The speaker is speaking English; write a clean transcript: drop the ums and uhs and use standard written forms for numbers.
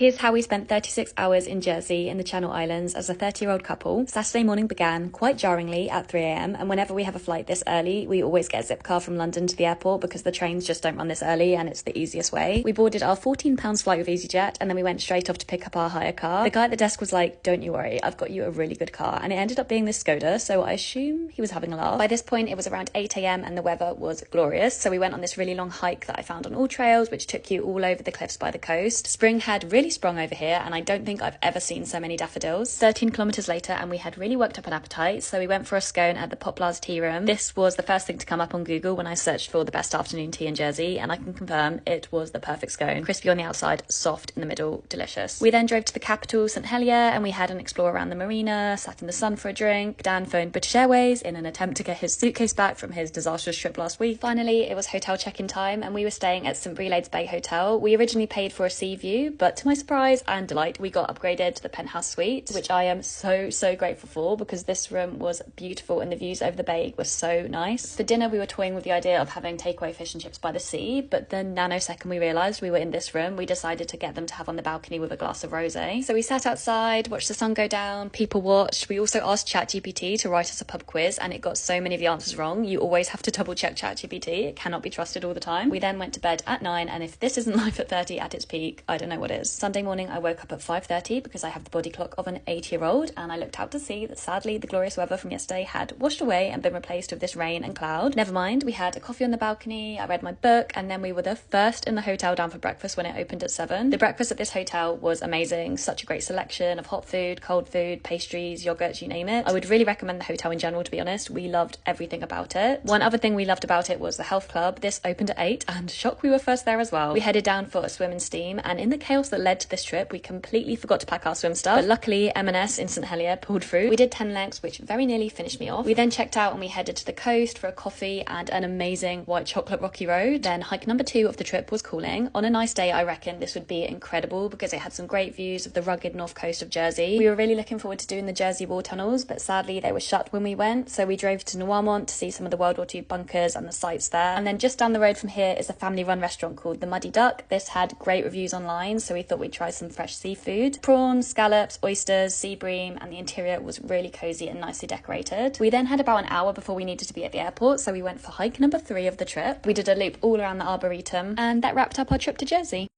Here's how we spent 36 hours in Jersey in the Channel Islands as a 30-year-old couple. Saturday morning began quite jarringly at 3 a.m. and whenever we have a flight this early, we always get a zip car from London to the airport because the trains just don't run this early and it's the easiest way. We boarded our £14 flight with EasyJet and then we went straight off to pick up our hire car. The guy at the desk was like, "Don't you worry, I've got you a really good car," and it ended up being this Skoda, so I assume he was having a laugh. By this point, it was around 8 a.m. and the weather was glorious, so we went on this really long hike that I found on AllTrails, which took you all over the cliffs by the coast. Spring had really sprung over here, and I don't think I've ever seen so many daffodils. 13 kilometers later and we had really worked up an appetite, so we went for a scone at the Poplars Tea Room. This was the first thing to come up on Google when I searched for the best afternoon tea in Jersey, and I can confirm it was the perfect scone. Crispy on the outside, soft in the middle, delicious. We then drove to the capital, St Helier, and we had an explore around the marina, sat in the sun for a drink. Dan phoned British Airways in an attempt to get his suitcase back from his disastrous trip last week. Finally, it was hotel check-in time and we were staying at St Brelades Bay Hotel. We originally paid for a sea view, but to my surprise and delight, we got upgraded to the penthouse suite, which I am so grateful for because this room was beautiful and the views over the bay were so nice. For dinner, we were toying with the idea of having takeaway fish and chips by the sea, but the nanosecond we realised we were in this room, we decided to get them to have on the balcony with a glass of rosé. So we sat outside, watched the sun go down, people watched. We also asked ChatGPT to write us a pub quiz and it got so many of the answers wrong. You always have to double check ChatGPT. It cannot be trusted all the time. We then went to bed at 9, and if this isn't life at 30 at its peak, I don't know what is. Sunday morning I woke up at 5:30 because I have the body clock of an 8-year-old, and I looked out to see that sadly the glorious weather from yesterday had washed away and been replaced with this rain and cloud. Never mind, we had a coffee on the balcony, I read my book, and then we were the first in the hotel down for breakfast when it opened at 7. The breakfast at this hotel was amazing. Such a great selection of hot food, cold food, pastries, yogurts, you name it. I would really recommend the hotel in general, to be honest. We loved everything about it. One other thing we loved about it was the health club. This opened at 8 and shock, we were first there as well. We headed down for a swim and steam, and in the chaos that led to this trip we completely forgot to pack our swim stuff, but luckily M&S in St Helier pulled through. We did 10 legs, which very nearly finished me off. We then checked out and we headed to the coast for a coffee and an amazing white chocolate rocky road. Then hike number 2 of the trip was Cooling. On a nice day I reckon this would be incredible because it had some great views of the rugged north coast of Jersey. We were really looking forward to doing the Jersey Wall tunnels, but sadly they were shut when we went, so we drove to Noirmont to see some of the World War II bunkers and the sights there. And then just down the road from here is a family run restaurant called the Muddy Duck. This had great reviews online, so we thought we'd try some fresh seafood. Prawns, scallops, oysters, sea bream, and the interior was really cozy and nicely decorated. We then had about an hour before we needed to be at the airport, so we went for hike number 3 of the trip. We did a loop all around the Arboretum, and that wrapped up our trip to Jersey.